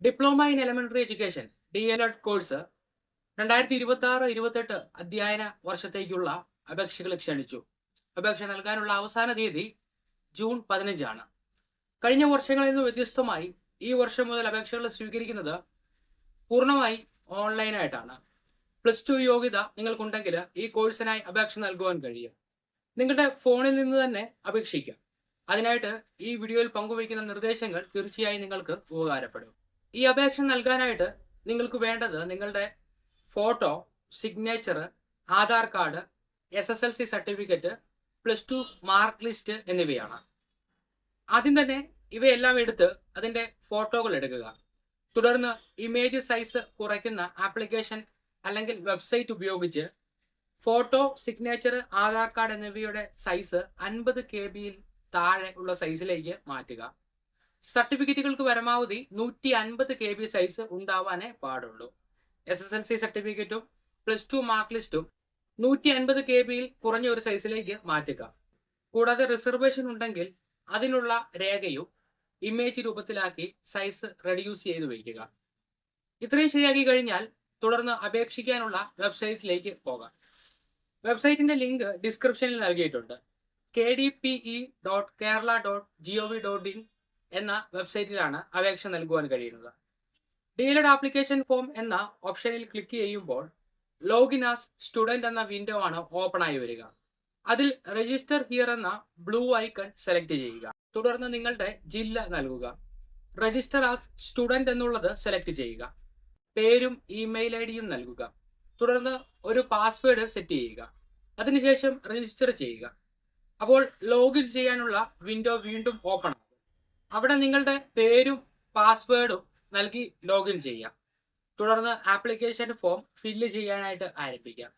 Diploma in elementary education DELED course 2026-28 അധ്യയന വർഷത്തേക്കുള്ള അപേക്ഷകൾ ക്ഷണിച്ചു. അപേക്ഷ നൽകാനുള്ള അവസാന തീയതി ജൂൺ 15 ആണ്. കഴിഞ്ഞ വർഷങ്ങളിൽ നിന്ന് വ്യത്യസ്തമായി ഈ വർഷം മുതൽ അപേക്ഷകൾ സ്വീകരിക്കുന്നത് പൂർണ്ണമായി ഓൺലൈനായിട്ടാണ്. +2 യോഗ്യത നിങ്ങൾക്കുണ്ടെങ്കിൽ ഈ കോഴ്സിനായി അപേക്ഷ നൽകുവാൻ കഴിയും. നിങ്ങളുടെ ഫോണിൽ നിന്ന് തന്നെ അപേക്ഷിക്കാം. അതിനായിട്ട് ഈ വീഡിയോയിൽ പങ്കുവയ്ക്കുന്ന നിർദ്ദേശങ്ങൾ തീർച്ചയായും നിങ്ങൾക്ക് ഉപകാരപ്പെടും. ഈ അപേക്ഷ നൽകാനായിട്ട് നിങ്ങൾക്ക് വേണ്ടത് നിങ്ങളുടെ photo, signature, Aadhaar card, SSLC certificate, +2 mark list എന്നിവയാണ്. ആദ്യം തന്നെ ഇവയെല്ലാം എടുത്ത് അതിൻ്റെ ഫോട്ടോകൾ എടുക്കുക. തുടർന്ന് ഇമേജ് സൈസ് കുറയ്ക്കുന്ന ആപ്ലിക്കേഷൻ അല്ലെങ്കിൽ വെബ്സൈറ്റ് ഉപയോഗിച്ച് ഫോട്ടോ, സിഗ്നേച്ചർ, ആധാർ കാർഡ് എന്നിവയുടെ സൈസ് 50 KB താഴെ ഉള്ള സൈസിലേക്ക് മാറ്റുക. സർട്ടിഫിക്കറ്റുകൾക്ക് പരമാവധി 150 KB സൈസ് ഉണ്ടാവാനേ പാടുള്ളൂ. SSLC സർട്ടിഫിക്കറ്റും +2 മാർക്ക് ലിസ്റ്റും 150 KB കുറഞ്ഞ ഒരു സൈസിലേക്ക് മാറ്റുക. കൂടാതെ റിസർവേഷൻ ഉണ്ടെങ്കിൽ അതിനുള്ള രേഖയും ഇമേജ് രൂപത്തിലാക്കി സൈസ് റെഡ്യൂസ് ചെയ്ത് വയ്ക്കുക. ഇത്രയും ശരിയാക്കി കഴിഞ്ഞാൽ തുടർന്ന് അപേക്ഷിക്കാനുള്ള വെബ്സൈറ്റിലേക്ക് പോകാം. വെബ്സൈറ്റിന്റെ ലിങ്ക് ഡിസ്ക്രിപ്ഷനിൽ നൽകിയിട്ടുണ്ട്. kdpe.kerala.gov.in എന്ന വെബ്സൈറ്റിലാണ് അപേക്ഷ നൽകുവാൻ കഴിയുന്നത്. DELED ആപ്ലിക്കേഷൻ ഫോം എന്ന ഓപ്ഷനിൽ ക്ലിക്ക് ചെയ്യുമ്പോൾ ലോഗിൻ ആസ് സ്റ്റുഡന്റ് എന്ന വിൻഡോ ആണ് ഓപ്പൺ ആയി വരിക. അതിൽ രജിസ്റ്റർ ഹിയർ എന്ന ബ്ലൂ ഐക്കൺ സെലക്ട് ചെയ്യുക. തുടർന്ന് നിങ്ങളുടെ ജില്ല നൽകുക. രജിസ്റ്റർ ആസ് സ്റ്റുഡന്റ് എന്നുള്ളത് സെലക്ട് ചെയ്യുക. പേരും ഇമെയിൽ IDയും നൽകുക. തുടർന്ന് ഒരു പാസ്വേഡ് സെറ്റ് ചെയ്യുക. അതിനുശേഷം രജിസ്റ്റർ ചെയ്യുക. അപ്പോൾ ലോഗിൻ ചെയ്യാനുള്ള വിൻഡോ വീണ്ടും ഓപ്പൺ ആകും. അവിടെ നിങ്ങളുടെ പേരും പാസ്വേഡും നൽകി ലോഗിൻ ചെയ്യാം. തുടർന്ന് ആപ്ലിക്കേഷൻ ഫോം ഫില്ല് ചെയ്യാനായിട്ട് ആരംഭിക്കാം.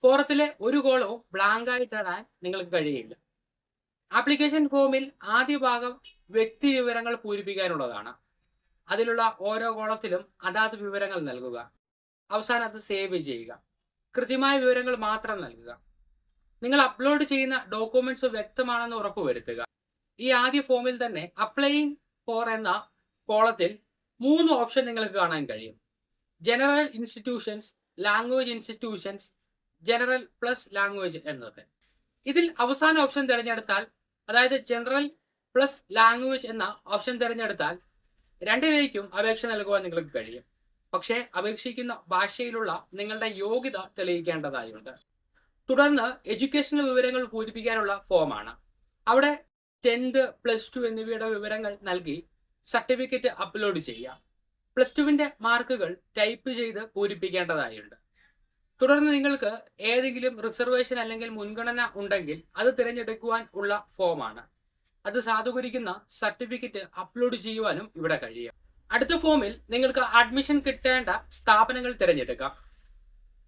ഫോറത്തിലെ ഒരു കോളവും ബ്ലാങ്ക് ആയിട്ട് ഇടാൻ നിങ്ങൾക്ക് കഴിയില്ല. ആപ്ലിക്കേഷൻ ഫോമിൽ ആദ്യ ഭാഗം വ്യക്തി വിവരങ്ങൾ പൂരിപ്പിക്കാനുള്ളതാണ്. അതിലുള്ള ഓരോ കോളത്തിലും അതാത് വിവരങ്ങൾ നൽകുക. അവസാനം അത് സേവ് ചെയ്യുക. കൃത്യമായ വിവരങ്ങൾ മാത്രം നൽകുക. നിങ്ങൾ അപ്ലോഡ് ചെയ്യുന്ന ഡോക്യുമെന്റ്സ് വ്യക്തമാണെന്ന് ഉറപ്പുവരുത്തുക. ഈ ആദ്യ ഫോമിൽ തന്നെ അപ്ലൈയിങ് ഫോർ എന്ന കോളത്തിൽ 3 ഓപ്ഷൻ നിങ്ങൾക്ക് കാണാൻ കഴിയും. General institutions, language institutions, general plus language എന്നത്. ഇതിൽ അവസാന ഓപ്ഷൻ തിരഞ്ഞെടുത്താൽ, അതായത് ജനറൽ പ്ലസ് ലാംഗ്വേജ് എന്ന ഓപ്ഷൻ തിരഞ്ഞെടുത്താൽ രണ്ടിലേക്കും അപേക്ഷ നൽകുവാൻ നിങ്ങൾക്ക് കഴിയും. പക്ഷേ അപേക്ഷിക്കുന്ന ഭാഷയിലുള്ള നിങ്ങളുടെ യോഗ്യത തെളിയിക്കേണ്ടതായുണ്ട്. തുടർന്ന് എഡ്യൂക്കേഷണൽ വിവരങ്ങൾ പൂരിപ്പിക്കാനുള്ള ഫോമാണ്. അവിടെ 10th, +2 എന്നിവയുടെ വിവരങ്ങൾ നൽകി സർട്ടിഫിക്കറ്റ് അപ്ലോഡ് ചെയ്യാം. +2വിന്റെ മാർക്കുകൾ ടൈപ്പ് ചെയ്ത് പൂരിപ്പിക്കേണ്ടതായുണ്ട്. തുടർന്ന് നിങ്ങൾക്ക് ഏതെങ്കിലും റിസർവേഷൻ അല്ലെങ്കിൽ മുൻഗണന ഉണ്ടെങ്കിൽ അത് തിരഞ്ഞെടുക്കുവാൻ ഉള്ള ഫോമാണ്. അത് സാധൂകരിക്കുന്ന സർട്ടിഫിക്കറ്റ് അപ്ലോഡ് ചെയ്യുവാനും ഇവിടെ കഴിയും. അടുത്ത ഫോമിൽ നിങ്ങൾക്ക് അഡ്മിഷൻ കിട്ടേണ്ട സ്ഥാപനങ്ങൾ തിരഞ്ഞെടുക്കാം.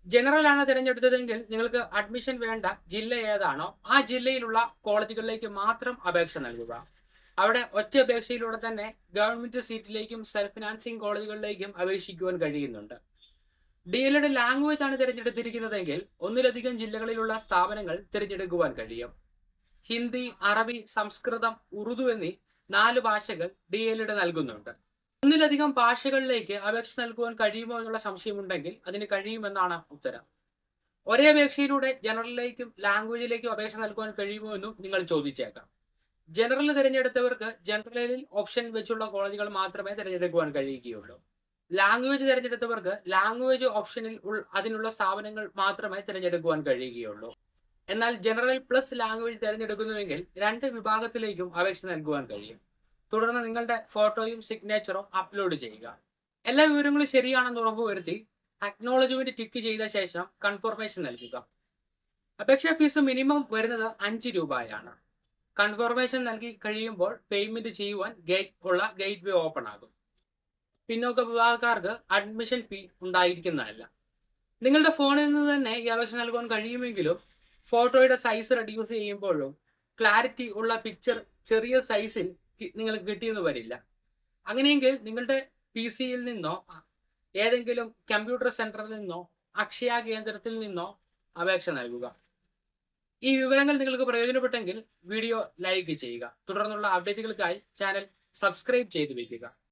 ജനറൽ ആണ് തിരഞ്ഞെടുത്തതെങ്കിൽ നിങ്ങൾക്ക് അഡ്മിഷൻ വേണ്ട ജില്ല ഏതാണോ ആ ജില്ലയിലുള്ള കോളേജുകളിലേക്ക് മാത്രം അപേക്ഷ നൽകുക. അവിടെ ഒറ്റ അപേക്ഷയിലൂടെ തന്നെ ഗവൺമെന്റ് സീറ്റിലേക്കും സെൽഫ് ഫിനാൻസിങ് കോളേജുകളിലേക്കും അപേക്ഷിക്കുവാൻ കഴിയുന്നുണ്ട്. DELED ലാംഗ്വേജ് ആണ് തിരഞ്ഞെടുത്തിരിക്കുന്നതെങ്കിൽ ഒന്നിലധികം ജില്ലകളിലുള്ള സ്ഥാപനങ്ങൾ തിരഞ്ഞെടുക്കുവാൻ കഴിയും. ഹിന്ദി, അറബി, സംസ്കൃതം, ഉറുദു എന്നീ 4 ഭാഷകൾ DELED നൽകുന്നുണ്ട്. ഒന്നിലധികം ഭാഷകളിലേക്ക് അപേക്ഷ നൽകുവാൻ കഴിയുമോ എന്നുള്ള സംശയമുണ്ടെങ്കിൽ അതിന് കഴിയുമെന്നാണ് ഉത്തരം. ഒരേ അപേക്ഷയിലൂടെ ജനറലിലേക്കും ലാംഗ്വേജിലേക്കും അപേക്ഷ നൽകുവാൻ കഴിയുമോ എന്നും നിങ്ങൾ ചോദിച്ചേക്കാം. ജനറൽ തിരഞ്ഞെടുത്തവർക്ക് ജനറലിൽ ഓപ്ഷൻ വെച്ചുള്ള കോളേജുകൾ മാത്രമേ തിരഞ്ഞെടുക്കുവാൻ കഴിയുകയുള്ളൂ. ലാംഗ്വേജ് തിരഞ്ഞെടുത്തവർക്ക് ലാംഗ്വേജ് ഓപ്ഷനിൽ അതിനുള്ള സ്ഥാപനങ്ങൾ മാത്രമേ തിരഞ്ഞെടുക്കുവാൻ കഴിയുകയുള്ളൂ. എന്നാൽ ജനറൽ പ്ലസ് ലാംഗ്വേജ് തിരഞ്ഞെടുക്കുന്നുവെങ്കിൽ 2 വിഭാഗത്തിലേക്കും അപേക്ഷ നൽകുവാൻ കഴിയും. തുടർന്ന് നിങ്ങളുടെ ഫോട്ടോയും സിഗ്നേച്ചറും അപ്ലോഡ് ചെയ്യുക. എല്ലാ വിവരങ്ങളും ശരിയാണെന്ന് ഉറപ്പുവരുത്തി അക്നോളജ്മെന്റ് ടിക്ക് ചെയ്ത ശേഷം കൺഫർമേഷൻ നൽകുക. അപേക്ഷാ ഫീസ് മിനിമം വരുന്നത് 5 രൂപയാണ്. കൺഫർമേഷൻ നൽകി കഴിയുമ്പോൾ പേയ്മെന്റ് ചെയ്യുവാൻ ഗേറ്റ് വേ ഓപ്പൺ ആകും. പിന്നോക്ക വിഭാഗക്കാർക്ക് അഡ്മിഷൻ ഫീ ഉണ്ടായിരിക്കുന്നതല്ല. നിങ്ങളുടെ ഫോണിൽ നിന്ന് തന്നെ ഈ അപേക്ഷ നൽകുവാൻ കഴിയുമെങ്കിലും ഫോട്ടോയുടെ സൈസ് റെഡ്യൂസ് ചെയ്യുമ്പോഴും ക്ലാരിറ്റി ഉള്ള പിക്ചർ ചെറിയ സൈസിൽ നിങ്ങൾക്ക് കിട്ടിയെന്ന് വരില്ല. അങ്ങനെയെങ്കിൽ നിങ്ങളുടെ PC-യിൽ നിന്നോ ഏതെങ്കിലും കമ്പ്യൂട്ടർ സെന്ററിൽ നിന്നോ അക്ഷയ കേന്ദ്രത്തിൽ നിന്നോ അപേക്ഷ നൽകുക. ഈ വിവരങ്ങൾ നിങ്ങൾക്ക് പ്രയോജനപ്പെട്ടെങ്കിൽ വീഡിയോ ലൈക്ക് ചെയ്യുക. തുടർന്നുള്ള അപ്ഡേറ്റുകൾക്കായി ചാനൽ സബ്സ്ക്രൈബ് ചെയ്തു വയ്ക്കുക.